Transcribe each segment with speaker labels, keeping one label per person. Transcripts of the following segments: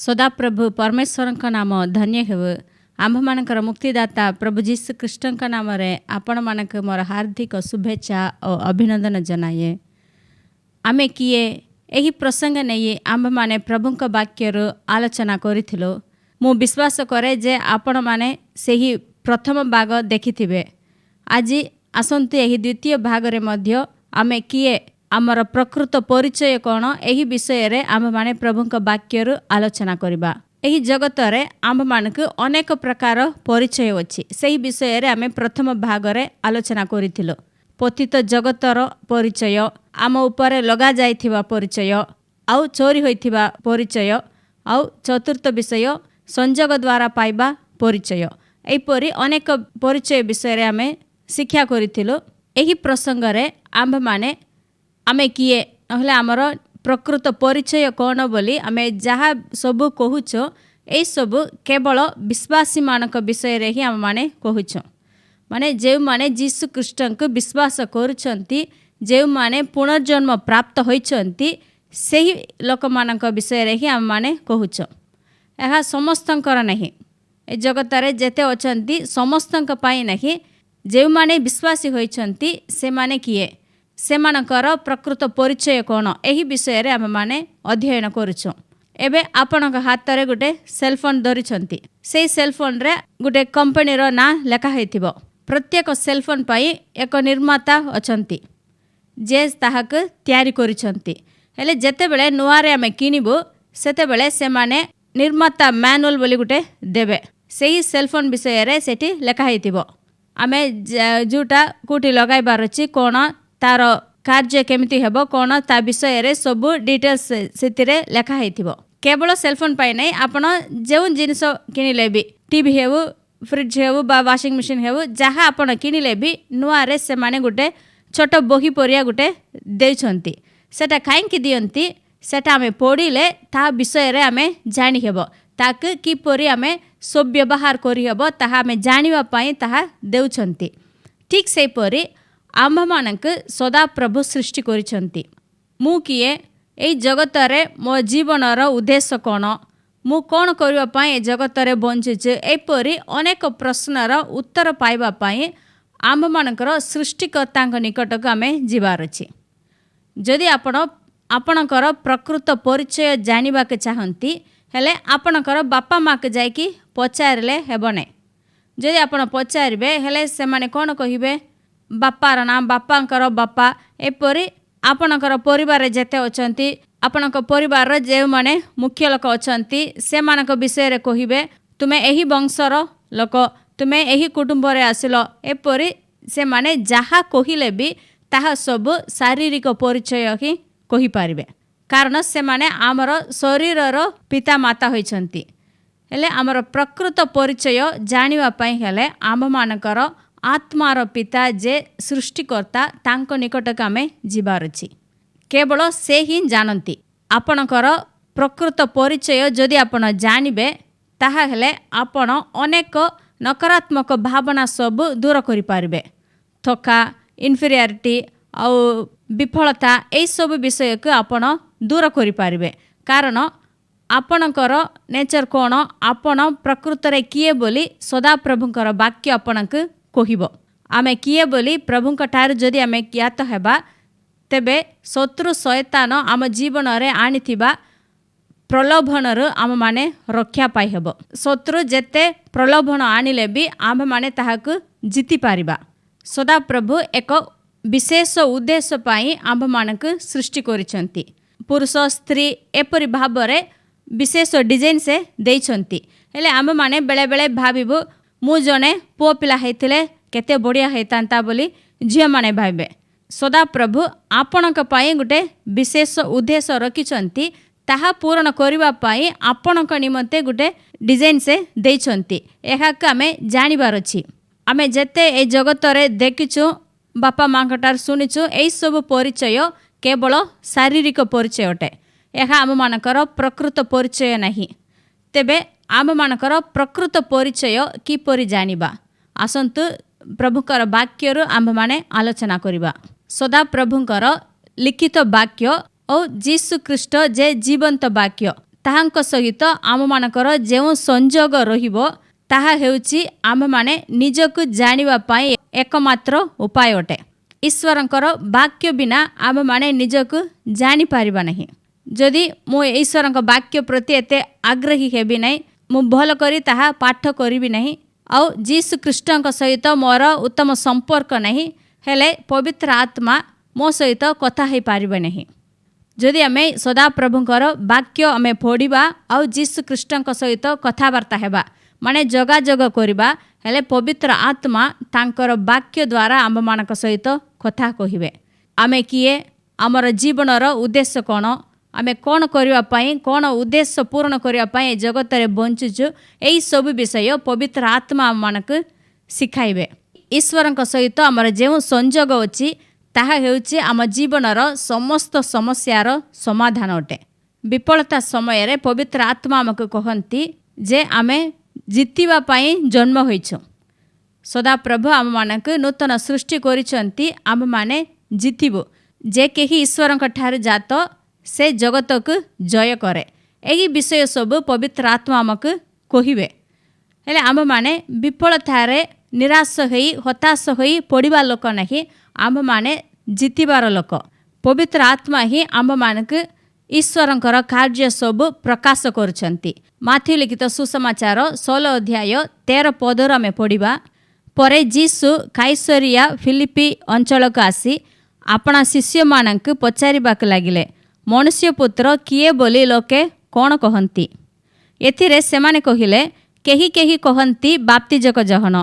Speaker 1: सदाप्रभु परमेश्वर नाम धन्य हेउ। आम्भमानकर मुक्तिदाता प्रभु जीशु कृष्ण नाम रे आपण मानक मोर हार्दिक शुभेच्छा और अभिनंदन जनाए। आमे किए एही प्रसंग नहीं आम्भ माने प्रभुंक वाक्यर आलोचना करिथिलो। मु विश्वास करे जे आपण माने सेही प्रथम भाग देखिथिबे। आज आसंतु एही द्वितीय भाग रे मध्य आमे किए आमर प्रकृत परिचय कौन एही विषय रे आम्भ माने प्रभुंक वाक्यर आलोचना करिबा। एही जगत रे आम्भ मानक अनेक प्रकार परिचय अछि। सेही विषय रे आमे प्रथम भाग रे आलोचना करिथिलो। पतित जगतर परिचय, आम उपरे लगा जाइथिबा परिचय, आउ चोरी होइथिबा परिचय, आउ चतुर्थ विषय संजोग द्वारा पाइबा परिचय। एपरि अनेक परिचय विषय रे आमे शिक्षा करिथिलो। एही प्रसंग रे आम्भ माने आमे किए नहले आमर प्रकृत परिचय कौन बोली आमे जहाँ सबु कहूछो ए सबु केवल विश्वासी मानक विषय रे ही आम माने कहूछो। माने जे माने जीशु कृष्ण को विश्वास करुछंती, जे माने पुनर्जन्म प्राप्त होइछंती, सेही लोक मानक विषय रे ही आम माने कहूछो। एहा समस्तंकर नहीं। ए जगत रे जेते अछंती समस्तंक पाई नहीं। जे माने विश्वासी होइछंती से माने किए, से मानकर प्रकृत परिचय कौन एही विषय रे आम माने अध्ययन करुछो। एबे आपनक हाथ रे गुटे सेलफोन धरिछंती। से सेलफोन रे गुटे कंपनी रो ना लेखा हेतिबो। प्रत्येक सेलफोन पाई एक निर्माता अछंती जे ताहाक तयारी करिछंती। हेले जेते बेले नुआ रे आमे किनिबो सेते बेले से माने निर्माता मैनुअल बोली गुटे देबे। सेही सेलफोन विषय रे सेठी लेखा हेतिबो। आमे जोटा कोठी लगाइबार अछि कोन तार कार्य केमिति हेबो कोन ता विषय रे सब डिटेल्स सेतिरे लेखा हेतिबो। केवल सेलफोन पाई नै आपण जेउ जिनिस किनिले भी टीवी हेउ, फ्रिज हेउ बा वाशिंग मशीन हेउ जहाँ आपण किनिले भी नुआ रे से माने गुटे छोट बही परिया गुटे देछंती। सेटा काहेकि दियंती सेटा आमे पढिले ता विषय रे आमे जानि हेबो। ताक किपरि आमे सब व्यवहार करि हेबो ताहा आमे जानिबा पई ताहा देउछंती। ठीक से परि आम्भ मानक सदा प्रभु सृष्टि करिछंती। मु किए एई जगत रे मो जीवनर उद्देश्य कौन, मु कौन करबा पई ए जगत रे बंचिछे, एपरि अनेक प्रश्नर उत्तर पाइबा पई आम्भ मानकर सृष्टिकर्तांक निकटक आमे जिबार अछि। जदि आपणकर प्रकृत परिचय जानिबा के चाहंती हेले आपणकर बापा माँ के जाइकी पचारले हेबो नै। जदि आपण पचारिबे हेले से माने कौन कहिबे बापार नाम, बापांकर बापा, एपरि आपणकर परिवार जेते अछंती आपणक परिवार जे माने मुख्य लोक अछंती से मानक विषय रे कहिबे तुमे एही वंशर लोक, तुमे एही कुटुंब रे आसिलो। एपरि से माने जहाँ कहिले भी ताहा सब शारीरिक परिचय ही कहि पारिबे। कारण से माने आमर शरीरर पिता माता होइछंती। हेले आमर प्रकृत परिचय जानिबा पई हेले आम मानकर आत्मार पिता जे सृष्टिकर्ता तांको निकटक आमे जिबार अछि। केवल से ही जानती। आपणकर प्रकृत परिचय जदि आपण जानिबे ताहा हेले आपण अनेक नकारात्मक भावना सब दूर करि पारिबे। थका, इन्फीरियरिटी आउ विफलता ए सब विषय को आपण दूर करि पारिबे। कारण आपणकर नेचर कोन, आपण प्रकृत रे किए बोली सदा प्रभुंकर वाक्य आपणक कहिबो। आमे किए बोली प्रभुंक ठार जदि आमे ज्ञात हेबा तेबे शत्रु शैतान आम जीवन रे आनिथिबा प्रलोभन आम माने रक्षा पाई हेबो। शत्रु जेते प्रलोभन आनिले भी आम माने ताहाकु जीति पारिबा। सदा प्रभु एक विशेष उद्देश्य पाई आम मानक सृष्टि करिछंती। पुरुष स्त्री एपरि भाबरे विशेष डिजाइन से देइछंती। हेले आम माने बेले बेले भाबिबु मु जने पुओ पिला हेतिले केते बढ़िया हेतांता बोली झियो माने भाबे। सदा प्रभु आपणक पाई गुटे विशेष उद्देश्य रखिछंती। ताहा पूर्ण करिबा पाई आपणक निमंते गुटे डिजाइन से देइछंती। एहाक आमे जानिबार अछि। आमे जेते ए जगत रे देखिछु, बापा माँ कटार सुनिछु, एई सब परिचय केवल शारीरिक परिचय अटे। एहा आम मानकर प्रकृत परिचय नहीं। तेबे आम मानकर प्रकृत परिचय किपरि जानिबा आसंतु प्रभुकर वाक्यर आम माने आलोचना करिबा। सदा प्रभुकर लिखित वाक्य और जीशु ख्रीष्ट जे जीवंत वाक्य ତାହାଙ୍କ ସହିତ ଆମମାନଙ୍କର ଯେଉଁ ସଂଯୋଗ ରହିବ ତାହା ହେଉଛି ଆମମାନେ ନିଜକୁ ଜାଣିବା ପାଇଁ ଏକମାତ୍ର ଉପାୟ ଅଟେ। ଈଶ୍ୱରଙ୍କର ବାକ୍ୟ ବିନା ଆମମାନେ ନିଜକୁ ଜାଣିପାରିବା ନାହିଁ। ଯଦି ମୁଁ ଈଶ୍ୱରଙ୍କ ବାକ୍ୟ ପ୍ରତି ଏତେ ଆଗ୍ରହୀ ହେବି ନାହିଁ, ମୁଁ ଭଲ କରି ତାହା ପାଠ କରିବି ନାହିଁ, ଆଉ ଯୀଶୁ ଖ୍ରୀଷ୍ଟଙ୍କ ସହିତ ମୋର ଉତ୍ତମ ସମ୍ପର୍କ ନାହିଁ, ହେଲେ ପବିତ୍ର ଆତ୍ମା ମୋ ସହିତ କଥା ହେଇପାରିବେ ନାହିଁ। ଯଦି ଆମେ ସଦାପ୍ରଭୁଙ୍କର ବାକ୍ୟ ଆମେ ପଢ଼ିବା ଆଉ ଯୀଶୁ ଖ୍ରୀଷ୍ଟଙ୍କ ସହିତ କଥାବାର୍ତ୍ତା ହେବା, ମାନେ ଯୋଗାଯୋଗ କରିବା, ହେଲେ ପବିତ୍ର ଆତ୍ମା ତାଙ୍କର ବାକ୍ୟ ଦ୍ୱାରା ଆମମାନଙ୍କ ସହିତ କଥା କହିବେ। ଆମେ କିଏ, ଆମର ଜୀବନର ଉଦ୍ଦେଶ୍ୟ କ'ଣ, ଆମେ କ'ଣ କରିବା ପାଇଁ, କ'ଣ ଉଦ୍ଦେଶ୍ୟ ପୂରଣ କରିବା ପାଇଁ ଏ ଜଗତରେ ବଞ୍ଚୁଛୁ, ଏହିସବୁ ବିଷୟ ପବିତ୍ର ଆତ୍ମା ଆମମାନଙ୍କୁ ଶିଖାଇବେ। ଈଶ୍ୱରଙ୍କ ସହିତ ଆମର ଯେଉଁ ସଂଯୋଗ ଅଛି ତାହା ହେଉଛି ଆମ ଜୀବନର ସମସ୍ତ ସମସ୍ୟାର ସମାଧାନ ଅଟେ। ବିଫଳତା ସମୟରେ ପବିତ୍ର ଆତ୍ମା ଆମକୁ କହନ୍ତି ଯେ ଆମେ ଜିତିବା ପାଇଁ ଜନ୍ମ ହୋଇଛୁ। ସଦାପ୍ରଭୁ ଆମମାନଙ୍କୁ ନୂତନ ସୃଷ୍ଟି କରିଛନ୍ତି, ଆମମାନେ ଜିତିବୁ। ଯେ କେହି ଈଶ୍ୱରଙ୍କ ଠାରୁ ଜାତ ସେ ଜଗତକୁ ଜୟ କରେ। ଏହି ବିଷୟ ସବୁ ପବିତ୍ର ଆତ୍ମା ଆମକୁ କହିବେ। ହେଲେ ଆମମାନେ ବିଫଳତାରେ ନିରାଶ ହୋଇ ହତାଶ ହୋଇ ପଡ଼ିବା ଲୋକ ନାହିଁ, ଆମମାନେ ଜିତିବାର ଲୋକ। ପବିତ୍ର ଆତ୍ମା ହିଁ ଆମମାନଙ୍କୁ ଈଶ୍ୱରଙ୍କର କାର୍ଯ୍ୟ ସବୁ ପ୍ରକାଶ କରୁଛନ୍ତି। ମାଥ୍ୟୁ ଲିଖିତ ସୁସମାଚାର 16 ଅଧ୍ୟାୟ 13 ପଦରୁ ଆମେ ପଢ଼ିବା। ପରେ ଯୀଶୁ କାଇସରିଆ ଫିଲିପି ଅଞ୍ଚଳକୁ ଆସି ଆପଣା ଶିଷ୍ୟମାନଙ୍କୁ ପଚାରିବାକୁ ଲାଗିଲେ, ମନୁଷ୍ୟ ପୁତ୍ର କିଏ ବୋଲି ଲୋକେ କ'ଣ କହନ୍ତି? ଏଥିରେ ସେମାନେ କହିଲେ, କେହି କେହି କହନ୍ତି ବାପ୍ତିଜକ ଯୋହନ,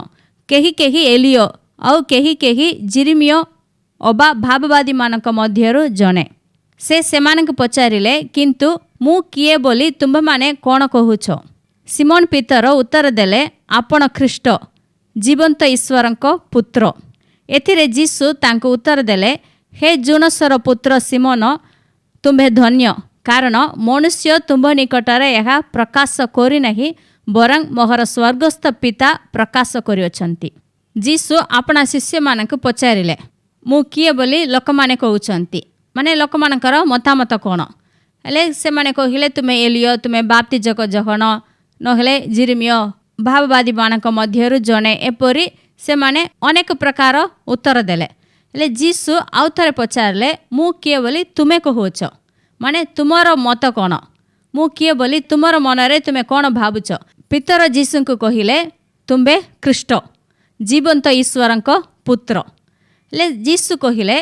Speaker 1: କେହି କେହି ଏଲିୟ, ଆଉ କେହି କେହି ଜିରିମିୟ ଅବା ଭାବବାଦୀମାନଙ୍କ ମଧ୍ୟରୁ ଜଣେ। ସେ ସେମାନଙ୍କୁ ପଚାରିଲେ, କିନ୍ତୁ ମୁଁ କିଏ ବୋଲି ତୁମ୍ଭେମାନେ କ'ଣ କହୁଛ? ସିମୋନ ପିତର ଉତ୍ତର ଦେଲେ, ଆପଣ ଖ୍ରୀଷ୍ଟ, ଜୀବନ୍ତ ଈଶ୍ୱରଙ୍କ ପୁତ୍ର। ଏଥିରେ ଯୀଶୁ ତାଙ୍କୁ ଉତ୍ତର ଦେଲେ, ହେ ଜୁନସର ପୁତ୍ର ସିମୋନ, ତୁମ୍ଭେ ଧନ୍ୟ, କାରଣ ମନୁଷ୍ୟ ତୁମ୍ଭ ନିକଟରେ ଏହା ପ୍ରକାଶ କରିନାହିଁ, ବରଂ ମୋହର ସ୍ୱର୍ଗସ୍ଥ ପିତା ପ୍ରକାଶ କରିଅଛନ୍ତି। ଯୀଶୁ ଆପଣା ଶିଷ୍ୟମାନଙ୍କୁ ପଚାରିଲେ, ମୁଁ କିଏ ବୋଲି ଲୋକମାନେ କହୁଛନ୍ତି? ମାନେ ଲୋକମାନଙ୍କର ମତାମତ କ'ଣ? ହେଲେ ସେମାନେ କହିଲେ, ତୁମେ ଏଲିୟ, ତୁମେ ବାପ୍ତିଜକ ଯୋହନ, ନହେଲେ ଜିରିମିୟ, ଭାବବାଦୀମାନଙ୍କ ମଧ୍ୟରୁ ଜଣେ। ଏପରି ସେମାନେ ଅନେକ ପ୍ରକାର ଉତ୍ତର ଦେଲେ। ହେଲେ ଯୀଶୁ ଆଉ ଥରେ ପଚାରିଲେ, ମୁଁ କିଏ ବୋଲି ତୁମେ କହୁଛ? ମାନେ ତୁମର ମତ କ'ଣ? ମୁଁ କିଏ ବୋଲି ତୁମର ମନରେ ତୁମେ କ'ଣ ଭାବୁଛ? ପିତର ଯୀଶୁଙ୍କୁ କହିଲେ, ତୁମ୍ଭେ ଖ୍ରୀଷ୍ଟ, ଜୀବନ୍ତ ଈଶ୍ୱରଙ୍କ ପୁତ୍ର। ହେଲେ ଯୀଶୁ କହିଲେ,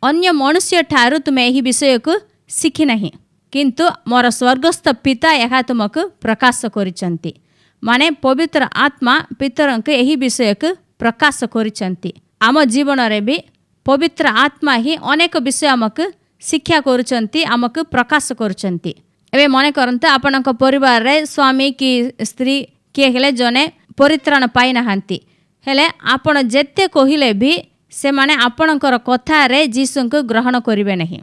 Speaker 1: ଅନ୍ୟ ମନୁଷ୍ୟ ଠାରୁ ତୁମେ ଏହି ବିଷୟକୁ ଶିଖିନାହିଁ, କିନ୍ତୁ ମୋର ସ୍ୱର୍ଗସ୍ଥ ପିତା ଏହା ତୁମକୁ ପ୍ରକାଶ କରିଛନ୍ତି। ମାନେ ପବିତ୍ର ଆତ୍ମା ପିତରଙ୍କୁ ଏହି ବିଷୟକୁ ପ୍ରକାଶ କରିଛନ୍ତି। ଆମ ଜୀବନରେ ବି ପବିତ୍ର ଆତ୍ମା ହିଁ ଅନେକ ବିଷୟ ଆମକୁ ଶିକ୍ଷା କରୁଛନ୍ତି, ଆମକୁ ପ୍ରକାଶ କରୁଛନ୍ତି। ଏବେ ମନେ କରନ୍ତୁ, ଆପଣଙ୍କ ପରିବାରରେ ସ୍ୱାମୀ କି ସ୍ତ୍ରୀ କିଏ ହେଲେ ଜଣେ ପରିତ୍ରାଣ ପାଇନାହାନ୍ତି, ହେଲେ ଆପଣ ଯେତେ କହିଲେ ବି ସେମାନେ ଆପଣଙ୍କର କଥାରେ ଯୀଶୁଙ୍କୁ ଗ୍ରହଣ କରିବେ ନାହିଁ।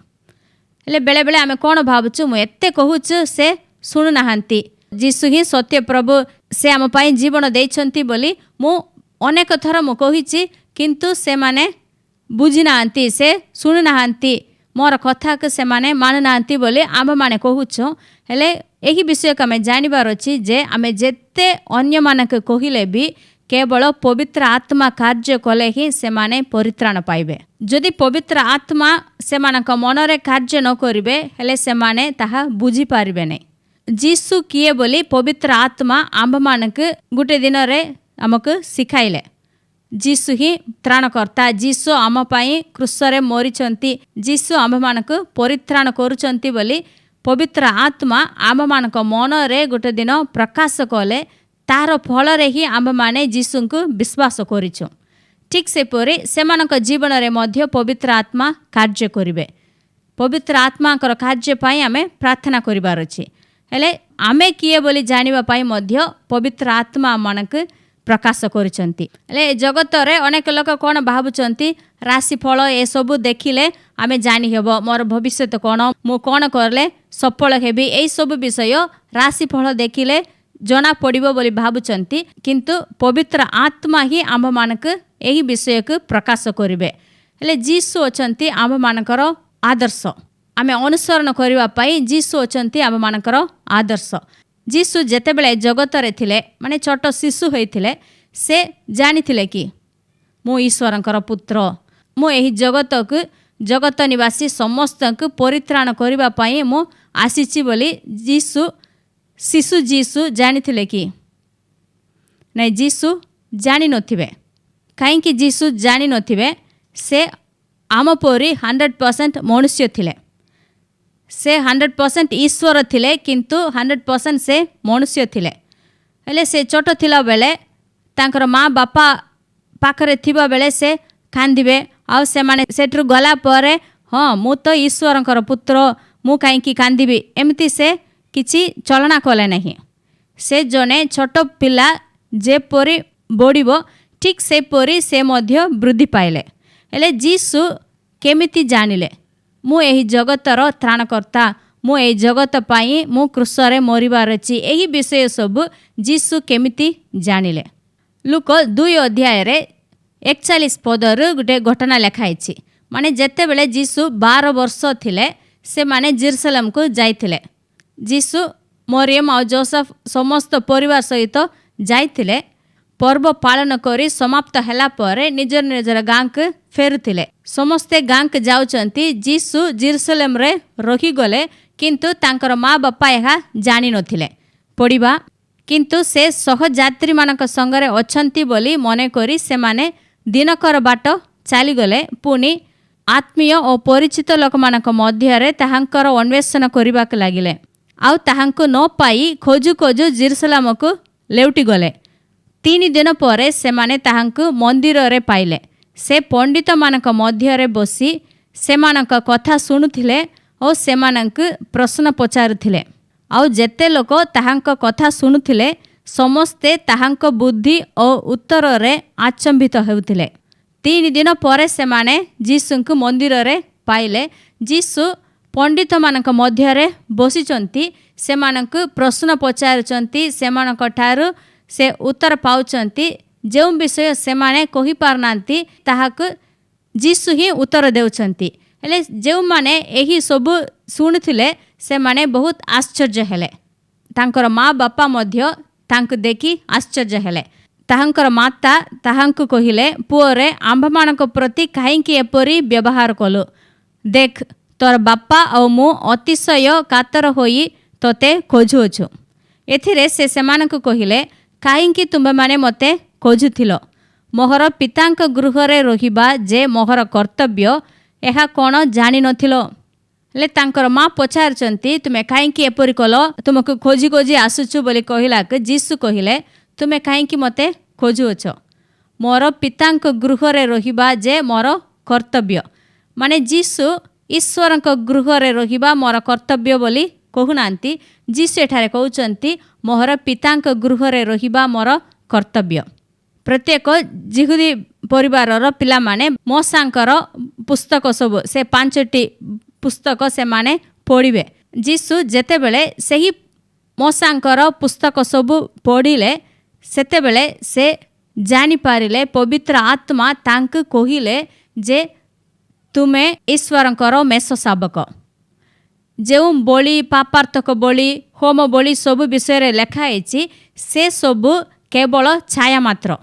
Speaker 1: ହେଲେ ବେଳେବେଳେ ଆମେ କ'ଣ ଭାବୁଛୁ, ମୁଁ ଏତେ କହୁଛୁ ସେ ଶୁଣୁନାହାନ୍ତି, ଯୀଶୁ ହିଁ ସତ୍ୟ ପ୍ରଭୁ, ସେ ଆମ ପାଇଁ ଜୀବନ ଦେଇଛନ୍ତି ବୋଲି ମୁଁ ଅନେକ ଥର ମୁଁ କହିଛି, କିନ୍ତୁ ସେମାନେ ବୁଝିନାହାନ୍ତି, ସେ ଶୁଣୁନାହାନ୍ତି, ମୋର କଥାକୁ ସେମାନେ ମାନୁନାହାନ୍ତି ବୋଲି ଆମମାନେ କହୁଛୁ। ହେଲେ ଏହି ବିଷୟକୁ ଆମେ ଜାଣିବାର ଅଛି ଯେ ଆମେ ଯେତେ ଅନ୍ୟମାନଙ୍କୁ କହିଲେ ବି କେବଳ ପବିତ୍ର ଆତ୍ମା କାର୍ଯ୍ୟ କଲେ ହିଁ ସେମାନେ ପରିତ୍ରାଣ ପାଇବେ। ଯଦି ପବିତ୍ର ଆତ୍ମା ସେମାନଙ୍କ ମନରେ କାର୍ଯ୍ୟ ନ କରିବେ, ହେଲେ ସେମାନେ ତାହା ବୁଝିପାରିବେ ନାହିଁ। ଯୀଶୁ କିଏ ବୋଲି ପବିତ୍ର ଆତ୍ମା ଆମ୍ଭମାନଙ୍କୁ ଗୋଟେ ଦିନରେ ଆମକୁ ଶିଖାଇଲେ। ଯୀଶୁ ହିଁ ତ୍ରାଣକର୍ତ୍ତା, ଯୀଶୁ ଆମ ପାଇଁ କ୍ରୁଶରେ ମରିଛନ୍ତି, ଯୀଶୁ ଆମ୍ଭମାନଙ୍କୁ ପରିତ୍ରାଣ କରୁଛନ୍ତି ବୋଲି ପବିତ୍ର ଆତ୍ମା ଆମମାନଙ୍କ ମନରେ ଗୋଟେ ଦିନ ପ୍ରକାଶ କଲେ। ତାହାର ଫଳରେ ହିଁ ଆମମାନେ ଯୀଶୁଙ୍କୁ ବିଶ୍ୱାସ କରିଛୁ। ଠିକ୍ ସେପରି ସେମାନଙ୍କ ଜୀବନରେ ମଧ୍ୟ ପବିତ୍ର ଆତ୍ମା କାର୍ଯ୍ୟ କରିବେ। ପବିତ୍ର ଆତ୍ମାଙ୍କର କାର୍ଯ୍ୟ ପାଇଁ ଆମେ ପ୍ରାର୍ଥନା କରିବାର ଅଛି। ହେଲେ ଆମେ କିଏ ବୋଲି ଜାଣିବା ପାଇଁ ମଧ୍ୟ ପବିତ୍ର ଆତ୍ମା ଆମମାନଙ୍କୁ ପ୍ରକାଶ କରିଛନ୍ତି। ହେଲେ ଜଗତରେ ଅନେକ ଲୋକ କ'ଣ ଭାବୁଛନ୍ତି, ରାଶିଫଳ ଏସବୁ ଦେଖିଲେ ଆମେ ଜାଣିହେବ ମୋର ଭବିଷ୍ୟତ କ'ଣ, ମୁଁ କ'ଣ କଲେ ସଫଳ ହେବି, ଏହିସବୁ ବିଷୟ ରାଶିଫଳ ଦେଖିଲେ ଜଣାପଡ଼ିବ ବୋଲି ଭାବୁଛନ୍ତି। କିନ୍ତୁ ପବିତ୍ର ଆତ୍ମା ହିଁ ଆମମାନଙ୍କୁ ଏହି ବିଷୟକୁ ପ୍ରକାଶ କରିବେ। ହେଲେ ଯୀଶୁ ଅଛନ୍ତି ଆମମାନଙ୍କର ଆଦର୍ଶ। आमे अनुसरण करबा पई जीसु अछंती आम मानकर आदर्श। जीसु जेतेबेले जगत रे थिले माने छोट शिशु होइथिले से जानिथिले कि मु ईश्वरंकर पुत्र, मु एही जगत निवासी समस्त परित्राण करबा पई मु आसीची बोली जीसु जानिथिले कि नहीं? जीसु जानि नथिबे। कहीं जीसु जानि नथिबे? से आम परी 100% मनुष्य थिले। से 100% ईश्वर थिले किंतु 100% से मनुष्य थिले। हेले से छोट थिला बेले तांकर माँ बापा पाखरे थिबा बेले से कांदिबे आउ से माने सेठरु गला परे हाँ मु तो ईश्वरंकर पुत्र मु कहीं कांदिबी एमती से किछि चलना कले नहीं। से जने छोट पिला जेपरी बढ़िबो ठीक से परी से मध्य वृद्धि पाइले। हेले जीसु केमिति जानिले मु एही जगतर त्राणकर्ता, मु एही जगत पाई मु क्रूसरे मरिबार अछि, एही विषय सब जीसु केमिति जानिले? लूक 2 अध्याय रे 41 पदर गोटे घटना लिखाई। माने जेते बेले जीसु 12 वर्ष थिले से माने जेरूसलेम को जाइथिले। जीसु मरियम और जोसेफ समस्त परिवार सहित जाइथिले। पर्व पालन करी समाप्त हैला परे निजर निजर गाँ के फेरुथिले। समस्ते गाँ के जाउचंती। जीसु जेरूसलेम रे रही गले किंतु तांकर माँ बापा यहा जानि नथिले पड़िबा, किंतु से सहयात्री मानक संगरे अछंती बोली मने करी से माने दिनकर बाट चली गले। पुनी आत्मीय और परिचित लोक मानक मध्यरे ताहांकर अन्वेषण करिबाक लागिले। आउ ताहांको न पाई खोजु खोजु जेरूसलेम को लेउटी गले। 3 दिन परे से माने ताहांको मंदिर रे पाइले। से पंडित मानक मध्यरे बसी से मानक कथा सुनुथिले और से मानक प्रश्न पचारुथिले। आउ जेते लोक ताहांक कथा सुनुथिले समस्ते ताहांक बुद्धि और उत्तर रे आचंबित हेउथिले। 3 दिन परे से माने जीसुंक मंदिर रे पाइले। जीसु पंडित मानक मध्यरे बसिचंती, से मानक प्रश्न पचारुचंती, से मानक ठारू से उत्तर पाउचंती। जो विषय से माने कहि पारनांती ताहाक जीसु ही उत्तर देउचंती। हेले जो माने एही सब सुनिथिले से माने बहुत आश्चर्य हेले। तांकर माँ बापा मध्य तांक देखी आश्चर्य हेले। ताहांकर माता ताहांक कहिले, पुओरे आंभमानक प्रति काहेकि एपरी व्यवहार कलु? देख तोर बापा और मु अतिशय कातर होई तोते खोजुअछु। एथिरे से सेमानक कहिले, काहेकि तुमे माने मते खोजुथिलो? मोहर पितांक गृहरे रहिबा जे मोहर कर्तव्य एहा कोन जानि नथिलो? ले तांकर माँ पचारचंती, तुमे काहेकि एपरी कलो? तुमको खोजी खोजी आसुछु बोली कहिलाक जीसु कहिले, तुमे काहेकि मते खोजुअछ? मोर पितांक गृहरे रहिबा जे मोर कर्तव्य। माने जीसु ईश्वरंक गृहरे रहिबा मोर कर्तव्य बोली कहूनांती। जीसु एठारे कहउचंती मोहर पितांक गृहरे रहिबा मोर कर्तव्य। प्रत्येक जिहुदी परिवारर पिला माने मोसांकर पुस्तक सब से 5टी पुस्तक से माने पढ़िबे। जीसु जेते बेले सही मोसांकर पुस्तक सब पढ़िले सेते बेले से जानि पारिले पवित्र आत्मा तांक कहिले जे तुमे ईश्वरंकर मेष शावक। जो बलि पापार्थक बलि होम बलि सब विषय लेखाई से सब केवल छाया मात्र,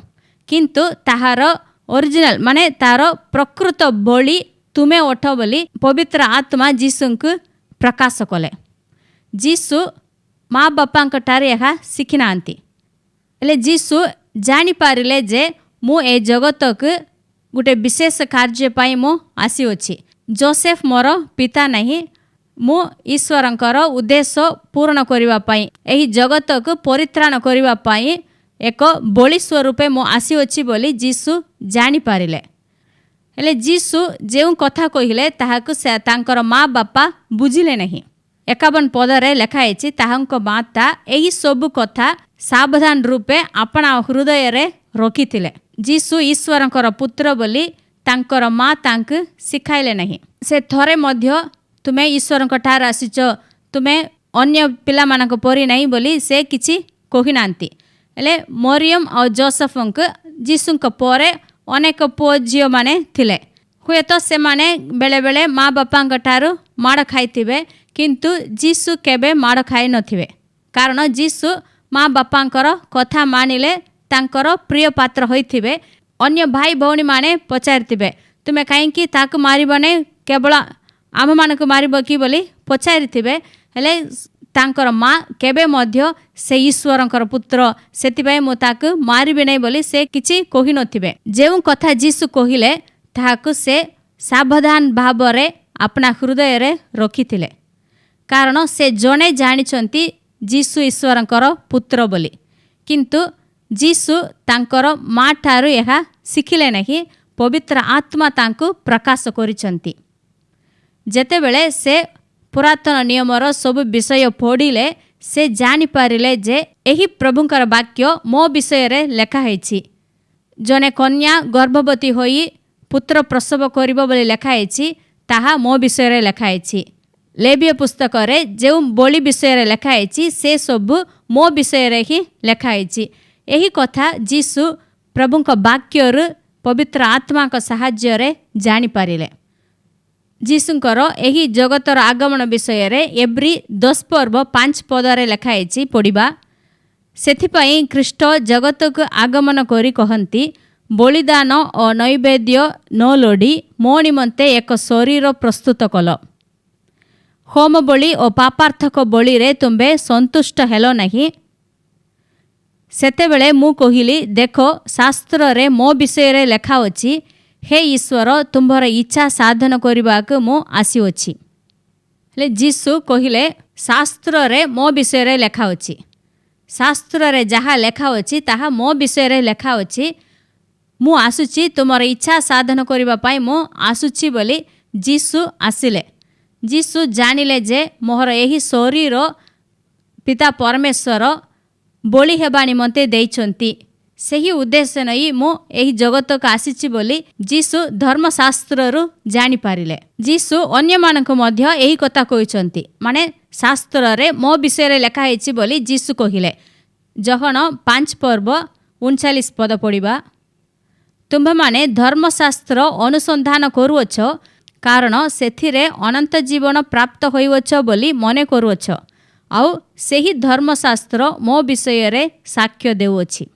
Speaker 1: किंतु ताहार ओरिजिनल माने तार प्रकृत बलि तुमे ओठ बोली पवित्र आत्मा जीसुंक प्रकाश कले। जीसु माँ बापांक ठारे यहा शिखिनांती। हेले जीसु जानि पारिले जे मु ए जगतक गोटे विशेष कार्य पाई मु आसीअछि। जोसेफ मोर पिता नहीं, मु ईश्वरंकर उद्देश्य पूर्ण करिवा पाई एही जगतक परित्राण करिवा पाई एक बलि स्वरूपे मु आसीअछि बोली जीसु जानि पारिले। हेले जीसु जेउ कथा कहिले ताहाकु से तांकर माँ बापा बुझिले नहीं। 51 पदरे लेखाई ताहांक माता एही सब कथा सावधान रूपे अपना हृदय रे रखिथिले। जीसु ईश्वरंकर पुत्र बोली तांकर माँ तांक सिखाइले नहीं। से थरे मध्य तुमे ईश्वरंक ठार आसीच, तुमे अन्य पिला मानक परी नहीं बोली से किछि कहिनांती। हेले मरियम और जोसेफंक जीसुंक परे अनेक पुओ झियो माने थिले। हुए तो से माने बेले बेले माँ बापांक ठारू माड़ खाइथिबे किंतु जीसु केबे माड़ खाइ नथिबे कारण जीसु माँ बापांकर कथा मानिले तांकर प्रिय पात्र होइथिबे। अन्य भाई भौणी माने पचारिथिबे तुमे काईकि ताकु मारिब नै केवल आम मानक मारिब कि बोली पचारिथिबे हेले तांकर माँ केबे मध्य से ईश्वरंकर पुत्र सेतिबाई मु ताकु मारिबे नै बोली से किछि कहि नथिबे। जेउ कथा जीसु कहिले ताहाकु से सावधान भावरे अपना हृदय रे रखिथिले कारण से जणे जानिचंती जीसु ईश्वरंकर पुत्र बोली किंतु जीसु तांकर माँ ठारू यह शिखिले नहीं पवित्र आत्मा तांकु प्रकाश करिसंती। जेतेबेले से पुरातन नियमर सब विषय पढ़िले से जानि पारिले जे एही प्रभुंकर वाक्य मो विषय रे लेखा हैछि। जने कन्या गर्भवती होई पुत्र प्रसव करिबो बोली लेखा हैछि ताहा मो विषय रे लेखा हैछि। लेबीय पुस्तक रे जेउ बोली विषय रे लेखा हैछि से सब मो विषय रे ही लेखा हैछि। एही कथा जीसु प्रभुंक वाक्य रे पवित्र आत्मा का सहाय्य रे जानि पारिले। जीसुंकर एही जगतर आगमन विषय रे एब्री 10 पर्व 5 पदरे लेखा हैछि पढ़िबा। सेथिपाई ख्रीष्ट जगतक आगमन करी कहंती बलिदान और नैवेद्य न लोडी मो निमंते एक शरीर प्रस्तुत कल। होम बलि और पापार्थक बलि रे तुम्बे संतुष्ट हेलो नहीं। सेतेबेले मु कहिली देखो शास्त्र रे मो विषय रे लेखा अछि हे ईश्वर तुम्भर इच्छा साधन करबाक मु आसी अछि। ले जीसु कहिले शास्त्र रे मो विषय रे लेखा अछि। शास्त्र रे जहा लेखा अछि ताहा मो विषय रे लेखा अछि। मु आसुची तुमर इच्छा साधन करबा पाई मु आसुची बोली जीसु आसिले। जीसु जानिले जे मोहर एही शरीर पिता परमेश्वर बोली हेबा निमंते देइछंती सही उद्देश्य नहीं मु एही जगत का आसीची बोली जीसु धर्मशास्त्र रु जानि पारिले। जीसु अन्य मानक मध्य एही कथा कहिसंती माने शास्त्र रे मो विषय रे लेखा हैछि बोली जीसु कहिले। जहन 5 पर्व 39 पद पढ़िबा तुम्भे माने धर्मशास्त्र अनुसंधान करूअछ कारण सेथिरे अनंत जीवन प्राप्त होइवछ बोली मने करूअछ आउ सेही धर्मशास्त्र मो विषय रे साक्ष्य देउछि।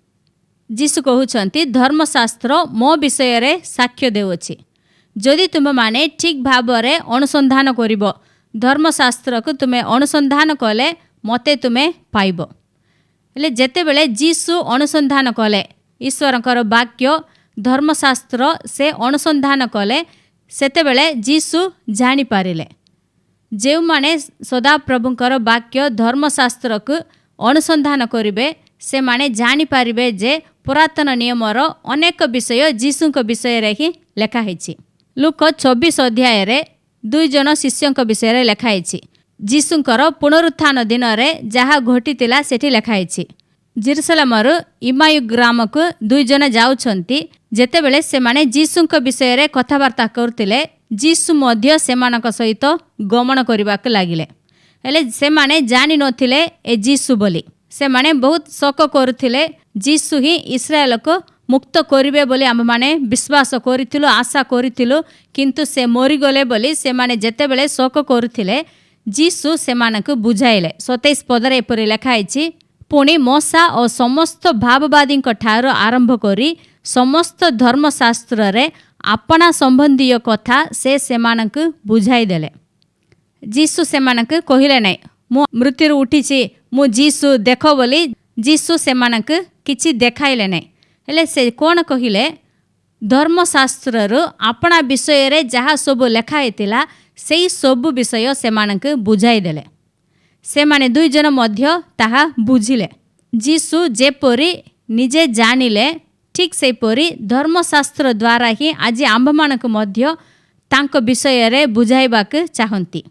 Speaker 1: जीसु कहउछंती धर्मशास्त्र मो विषय रे साक्ष्य देउछि। जदि तुमे माने ठीक भाबरे अनुसंधान करिवो धर्मशास्त्र को तुमे अनुसंधान कले मते तुमे पाइबो। हेले जेतेबेले जीसु अनुसंधान कले ईश्वरंकर वाक्य धर्मशास्त्र से अनुसंधान कले सेतेबेले जीसु जानि पारिले। जेउ माने सदा प्रभुंकर वाक्य धर्मशास्त्र को अनुसंधान करिवे से माने जानि पारिबे जे पुरातन नियमर अनेक विषय जीसुंक विषय रे ही लेखा हैछि। लूक 24 अध्याय रे 2 जन शिष्यंक विषय रे लेखा हैछि। जीसुंकर पुनरुत्थान दिन रे जहा घटितिला सेठी लेखा हैछि। जेरुसलेमरु इमायु ग्राम को 2 जन जाउछंती जेतेबेले से माने जीसुंक विषय रे कथावार्ता करतिले जीसु मध्य सेमानक सहित गमन करबाक लागिले। हेले से माने जानि नथिले ए जीसु बोली। से माने बहुत शक करुथिले जीसु ही इस्राएल को मुक्त करिवे बोली आम माने विश्वास करिथिलु आशा करिथिलु किंतु से मरि गले बोली से माने जेतेबेले शक करुथिले जीसु सेमानक बुझाइले। 27 पदरे एपरि लेखा हैछि पुणी मोसा और समस्त भाववादी ठार आरंभ करी समस्त धर्मशास्त्र रे अपना संबंधीय कथा से सेमानक बुझाई देले। जीसु सेमानक कहिले नै मु मृत्यु उठिछि मु जीसु देखो बोली जीसु सेमानक किछि देखाइले नै। हेले से कोन कहिले धर्मशास्त्र रु अपना विषय रे जहा सब लेखा हेतिला सेही सब विषय सेमानक बुझाई देले। से माने 2 जन मध्य ताहा बुझिले। जीसु जेपरि निजे जानिले ठीक से परी धर्मशास्त्र द्वारा ही आज आंभ मानक मध्य तांको विषय रे बुझाइबाक चाहंती।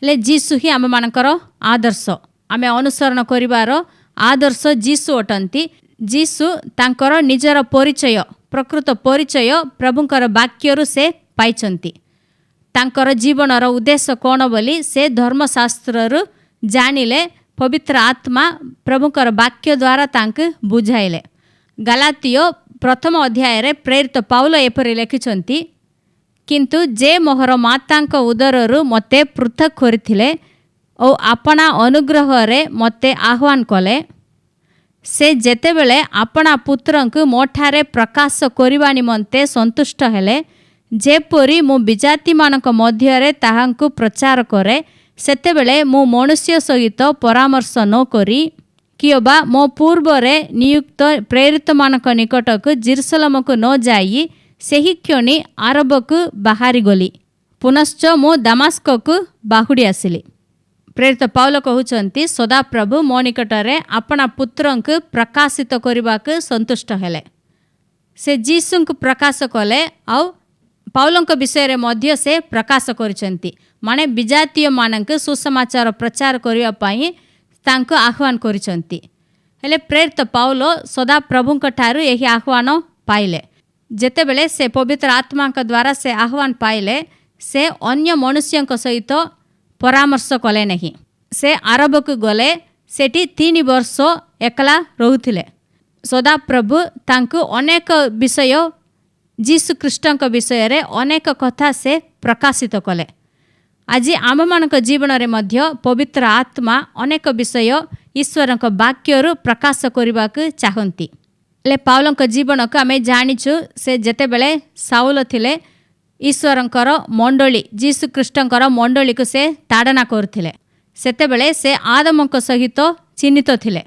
Speaker 1: ले जीसु ही आंभ मानकर आदर्श आमे अनुसरण करिवार आदर्श जीसु अटंती। जीसु तांकर निजर परिचय प्रकृत परिचय प्रभुंकर वाक्यरु से पाइचंती। तांकर जीवनर उद्देश्य कोन बोली से धर्मशास्त्ररु जानिले पवित्र आत्मा प्रभुंकर वाक्य द्वारा तांक बुझाइले। गलातियो 1 अध्याय रे प्रेरित पाउल एपरि लिखिछंती किंतु जे मोहर मातांक उदररु मते पृथक करिथिले ओ अपना अनुग्रह रे मते आह्वान कले से जेतेबेले अपना पुत्रंकु मोठारे प्रकाश करिवा निमंते संतुष्ट हेले जेपरी मु विजाति मानक मध्यरे ताहांकु प्रचार करे सेतेबेले मु मनुष्य सहित परामर्श न करी कियोबा मो पूर्वरे नियुक्त प्रेरित मानक निकटक जेरुसलेमक न जाई सेही क्षणी आरबकु बाहारी गली पुनश्च मु दमास्ककु बाहुडी आसिली। प्रेरित पाउल कहउचंती सदा प्रभु मो निकटरे अपना पुत्रंकु प्रकाशित करिबाक संतुष्ट हेले से जीसुंकु प्रकाश कले आउ पाउलंक विषय रे मध्य से प्रकाश करिसंती माने विजातीय मानक सुसमाचार प्रचार करिया पई तांको आह्वान करिसंती हेले प्रेरित पाउल सदा प्रभुंक ठारू एही आह्वान पाइले जेतेबेले से पवित्र आत्मा द्वारा से आह्वान पाइले से अन्य मनुष्यंक सहित परामर्श कले नहीं से आरब को गले सेठी 3 वर्ष एकला रहुथिले सदा प्रभु तांको अनेक विषय जीसु ख्रीष्टंक विषय रे अनेक कथा से प्रकाशित कले। आज आम मानक जीवन रे मध्य पवित्र आत्मा अनेक विषय ईश्वरक वाक्यरु प्रकाश करिबाक चाहंती ले पाउलंक जीवन को आमे जानिछु से जेतेबेले साउल थिले ईश्वरंकर मंडली जीसु ख्रीष्टंकर मंडली को से ताड़ना करथिले सेतेबेले से आदमक सहित चिन्हित थिले